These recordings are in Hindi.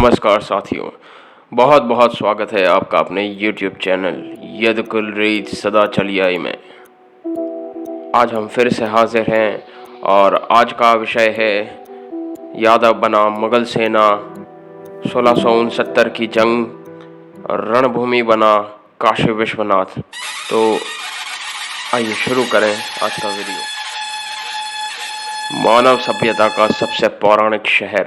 नमस्कार साथियों, बहुत बहुत स्वागत है आपका अपने YouTube चैनल यदकुल रीत सदा चली आई में। आज हम फिर से हाजिर हैं और आज का विषय है यादव बनाम मुगल सेना 1669 की जंग, रणभूमि बना काशी विश्वनाथ। तो आइए शुरू करें आज का वीडियो। मानव सभ्यता का सबसे पौराणिक शहर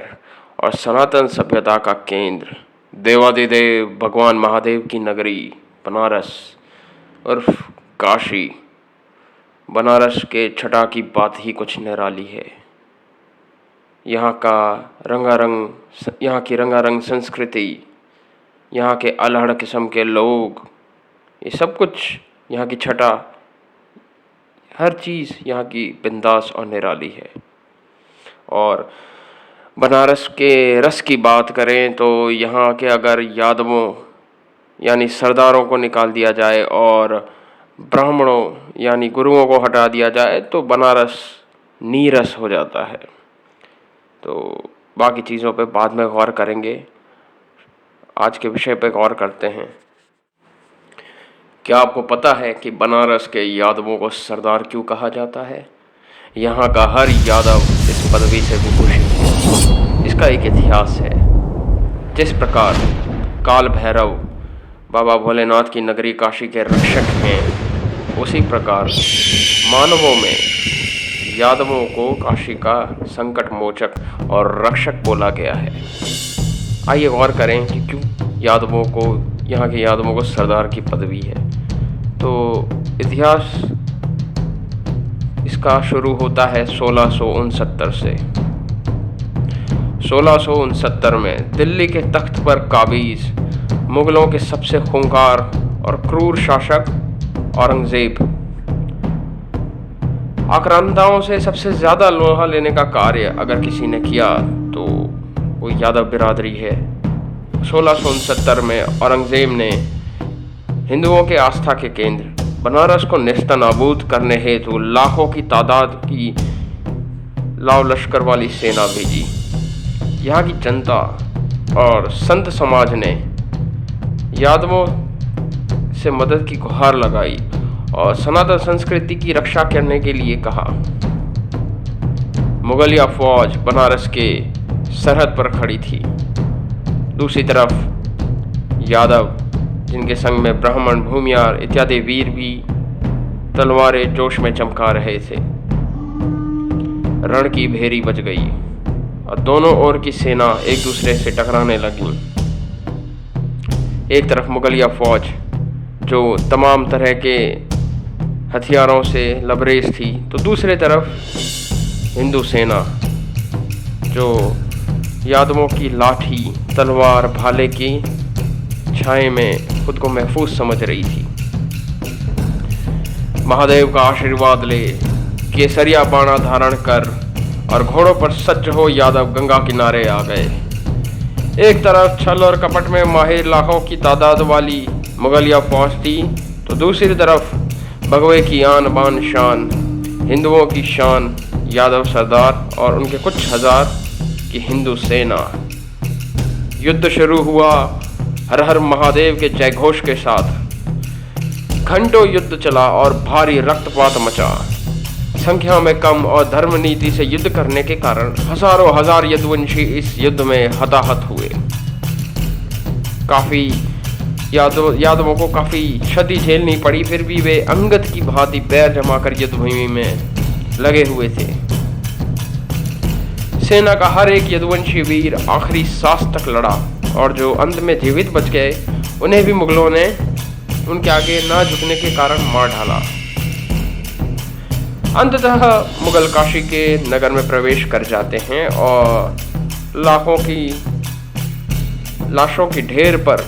और सनातन सभ्यता का केंद्र, देवादिदेव भगवान महादेव की नगरी बनारस उर्फ काशी। बनारस के छटा की बात ही कुछ निराली है। यहाँ की रंगारंग संस्कृति, यहाँ के अलहड़ किस्म के लोग, ये सब कुछ यहाँ की छटा, हर चीज़ यहाँ की बिंदास और निराली है। और बनारस के रस की बात करें तो यहाँ के अगर यादवों यानी सरदारों को निकाल दिया जाए और ब्राह्मणों यानी गुरुओं को हटा दिया जाए तो बनारस नीरस हो जाता है। तो बाकी चीज़ों पे बाद में गौर करेंगे, आज के विषय पे गौर करते हैं। क्या आपको पता है कि बनारस के यादवों को सरदार क्यों कहा जाता है? यहाँ का हर यादव इस पदवी से विभूषित है। इसका एक इतिहास है। जिस प्रकार काल भैरव बाबा भोलेनाथ की नगरी काशी के रक्षक हैं, उसी प्रकार मानवों में यादवों को काशी का संकट मोचक और रक्षक बोला गया है। आइए गौर करें कि क्यों यादवों को, यहाँ के यादवों को सरदार की पदवी है। तो इतिहास इसका शुरू होता है 1669 से। 1669 में दिल्ली के तख्त पर काबिज मुगलों के सबसे खूंखार और क्रूर शासक औरंगजेब आक्रांताओं से सबसे ज़्यादा लोहा लेने का कार्य अगर किसी ने किया तो वो यादव बिरादरी है। 1669 में औरंगजेब ने हिंदुओं के आस्था के केंद्र बनारस को नेस्तनाबूद करने हेतु लाखों की तादाद की लाव लश्कर वाली सेना भेजी। यहाँ की जनता और संत समाज ने यादवों से मदद की गुहार लगाई और सनातन संस्कृति की रक्षा करने के लिए कहा। मुगलिया फौज बनारस के सरहद पर खड़ी थी। दूसरी तरफ यादव, जिनके संग में ब्राह्मण, भूमियार इत्यादि वीर भी तलवारें जोश में चमका रहे थे। रण की भेरी बज गई और दोनों ओर की सेना एक दूसरे से टकराने लगी। एक तरफ मुगलिया फौज जो तमाम तरह के हथियारों से लबरेज थी, तो दूसरे तरफ हिंदू सेना जो यादवों की लाठी, तलवार, भाले की छाए में खुद को महफूज समझ रही थी। महादेव का आशीर्वाद ले, केसरिया बाणा धारण कर और घोड़ों पर सज्ज हो यादव गंगा किनारे आ गए। एक तरफ छल और कपट में माहिर लाखों की तादाद वाली मुगलिया फौज थी, तो दूसरी तरफ भगवे की आन बान शान, हिंदुओं की शान यादव सरदार और उनके कुछ हजार की हिंदू सेना। युद्ध शुरू हुआ हर हर महादेव के जयघोष के साथ। घंटों युद्ध चला और भारी रक्तपात मचा। संख्या में कम और धर्म नीति से युद्ध करने के कारण हजारों हजार यदुवंशी इस युद्ध में हताहत हुए। काफी यादवों को काफी क्षति झेलनी पड़ी, फिर भी वे अंगद की भांति पैर जमाकर युद्धभूमि में लगे हुए थे। सेना का हर एक यदुवंशी वीर आखिरी सांस तक लड़ा और जो अंत में जीवित बच गए उन्हें भी मुगलों ने उनके आगे ना झुकने के कारण मार डाला। अंततः मुगल काशी के नगर में प्रवेश कर जाते हैं और लाखों की लाशों की ढेर पर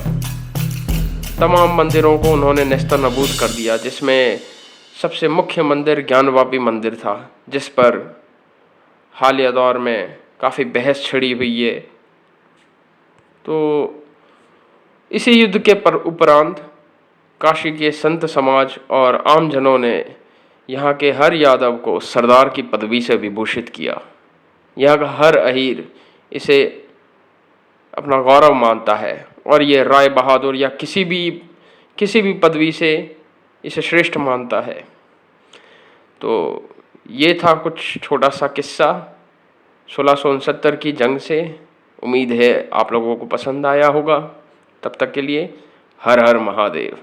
तमाम मंदिरों को उन्होंने नेस्तनाबूद कर दिया, जिसमें सबसे मुख्य मंदिर ज्ञानवापी मंदिर था, जिस पर हालिया दौर में काफ़ी बहस छिड़ी हुई है। तो इसी युद्ध के उपरांत काशी के संत समाज और आमजनों ने यहाँ के हर यादव को सरदार की पदवी से विभूषित किया। यहाँ का हर अहीर इसे अपना गौरव मानता है और ये राय बहादुर या किसी भी पदवी से इसे श्रेष्ठ मानता है। तो ये था कुछ छोटा सा किस्सा 1669 की जंग से। उम्मीद है आप लोगों को पसंद आया होगा। तब तक के लिए हर हर महादेव।